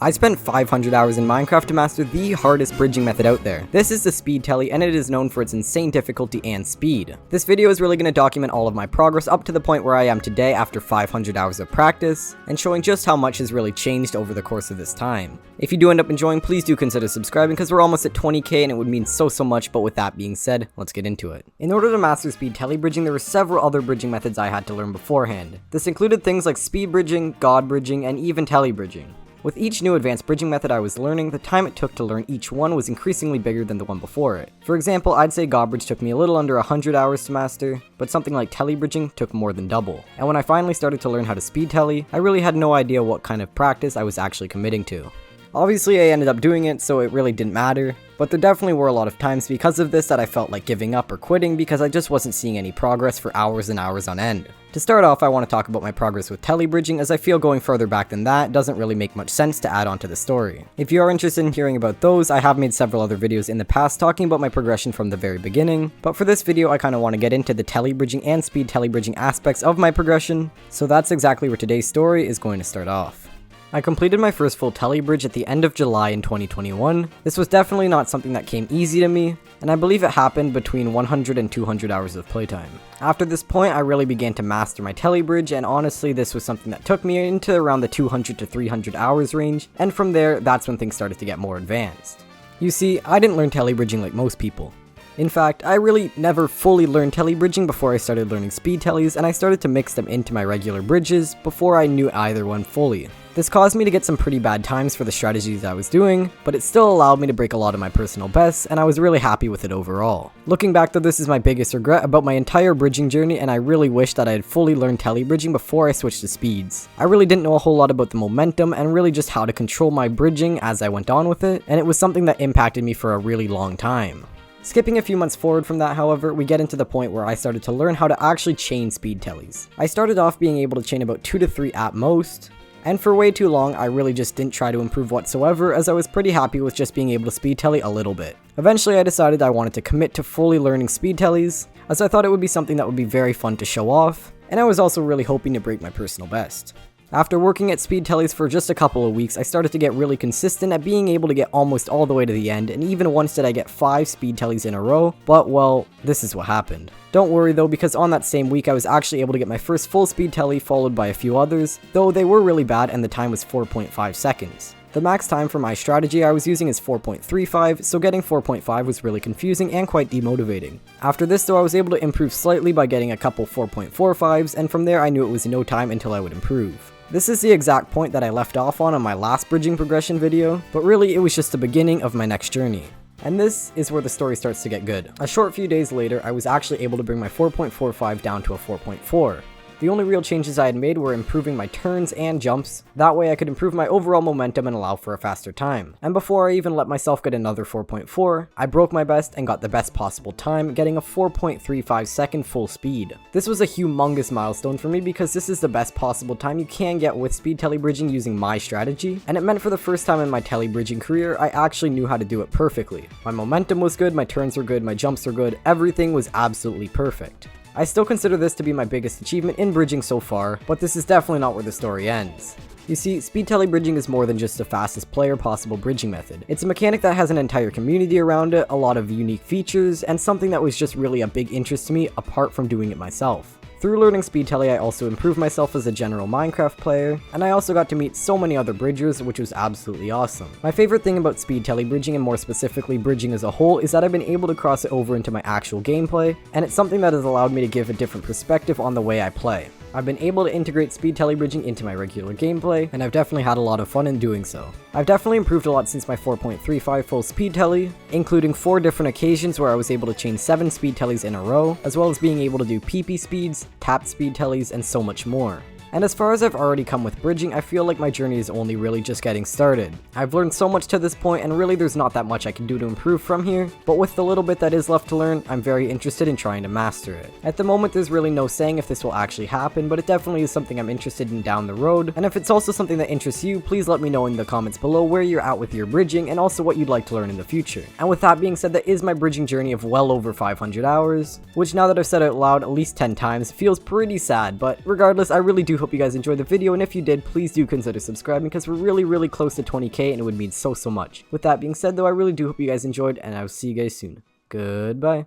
I spent 500 hours in Minecraft to master the hardest bridging method out there. This is the speed telly, and it is known for its insane difficulty and speed. This video is really going to document all of my progress up to the point where I am today after 500 hours of practice, and showing just how much has really changed over the course of this time. If you do end up enjoying, please do consider subscribing because we're almost at 20k and it would mean so much, but with that being said, let's get into it. In order to master speed telly bridging, there were several other bridging methods I had to learn beforehand. This included things like speed bridging, god bridging, and even telly bridging. With each new advanced bridging method I was learning, the time it took to learn each one was increasingly bigger than the one before it. For example, I'd say god bridge took me a little under 100 hours to master, but something like telly bridging took more than double. And when I finally started to learn how to speed telly, I really had no idea what kind of practice I was actually committing to. Obviously, I ended up doing it, so it really didn't matter, but there definitely were a lot of times because of this that I felt like giving up or quitting because I just wasn't seeing any progress for hours and hours on end. To start off, I want to talk about my progress with telly bridging, as I feel going further back than that doesn't really make much sense to add on to the story. If you are interested in hearing about those, I have made several other videos in the past talking about my progression from the very beginning, but for this video I kind of want to get into the telly bridging and speed telly bridging aspects of my progression, so that's exactly where today's story is going to start off. I completed my first full telly bridge at the end of July in 2021. This was definitely not something that came easy to me, and I believe it happened between 100 and 200 hours of playtime. After this point, I really began to master my telly bridge, and honestly this was something that took me into around the 200 to 300 hours range, and from there, that's when things started to get more advanced. You see, I didn't learn telly bridging like most people. In fact, I really never fully learned telly bridging before I started learning speed tellies, and I started to mix them into my regular bridges before I knew either one fully. This caused me to get some pretty bad times for the strategies I was doing, but it still allowed me to break a lot of my personal bests, and I was really happy with it overall. Looking back though, this is my biggest regret about my entire bridging journey, and I really wish that I had fully learned telly bridging before I switched to speeds. I really didn't know a whole lot about the momentum and really just how to control my bridging as I went on with it, and it was something that impacted me for a really long time. Skipping a few months forward from that, however, we get into the point where I started to learn how to actually chain speed tellies. I started off being able to chain about 2 to 3 at most, and for way too long I really just didn't try to improve whatsoever, as I was pretty happy with just being able to speed telly a little bit. Eventually I decided I wanted to commit to fully learning speed tellies, as I thought it would be something that would be very fun to show off, and I was also really hoping to break my personal best. After working at speed tellies for just a couple of weeks, I started to get really consistent at being able to get almost all the way to the end, and even once did I get 5 speed tellies in a row, but well, this is what happened. Don't worry though, because on that same week I was actually able to get my first full speed telly followed by a few others, though they were really bad and the time was 4.5 seconds. The max time for my strategy I was using is 4.35, so getting 4.5 was really confusing and quite demotivating. After this though, I was able to improve slightly by getting a couple 4.45s, and from there I knew it was no time until I would improve. This is the exact point that I left off on my last bridging progression video, but really it was just the beginning of my next journey. And this is where the story starts to get good. A short few days later, I was actually able to bring my 4.45 down to a 4.4. The only real changes I had made were improving my turns and jumps, that way I could improve my overall momentum and allow for a faster time. And before I even let myself get another 4.4, I broke my best and got the best possible time, getting a 4.35 second full speed. This was a humongous milestone for me because this is the best possible time you can get with speed telly bridging using my strategy, and it meant for the first time in my telly bridging career, I actually knew how to do it perfectly. My momentum was good, my turns were good, my jumps were good, everything was absolutely perfect. I still consider this to be my biggest achievement in bridging so far, but this is definitely not where the story ends. You see, speed telly bridging is more than just the fastest player possible bridging method. It's a mechanic that has an entire community around it, a lot of unique features, and something that was just really a big interest to me apart from doing it myself. Through learning speed telly, I also improved myself as a general Minecraft player, and I also got to meet so many other bridgers, which was absolutely awesome. My favorite thing about speed telly bridging, and more specifically bridging as a whole, is that I've been able to cross it over into my actual gameplay, and it's something that has allowed me to give a different perspective on the way I play. I've been able to integrate speed telly bridging into my regular gameplay, and I've definitely had a lot of fun in doing so. I've definitely improved a lot since my 4.35 full speed telly, including 4 different occasions where I was able to chain 7 speed tellies in a row, as well as being able to do PP speeds, tapped speed tellies, and so much more. And as far as I've already come with bridging, I feel like my journey is only really just getting started. I've learned so much to this point, and really there's not that much I can do to improve from here, but with the little bit that is left to learn, I'm very interested in trying to master it. At the moment there's really no saying if this will actually happen, but it definitely is something I'm interested in down the road, and if it's also something that interests you, please let me know in the comments below where you're at with your bridging and also what you'd like to learn in the future. And with that being said, that is my bridging journey of well over 500 hours, which now that I've said it out loud at least 10 times feels pretty sad, but regardless, I really do hope you guys enjoyed the video, and if you did, please do consider subscribing because we're really close to 20k and it would mean so much. With that being said though, I really do hope you guys enjoyed, and I will see you guys soon. Goodbye.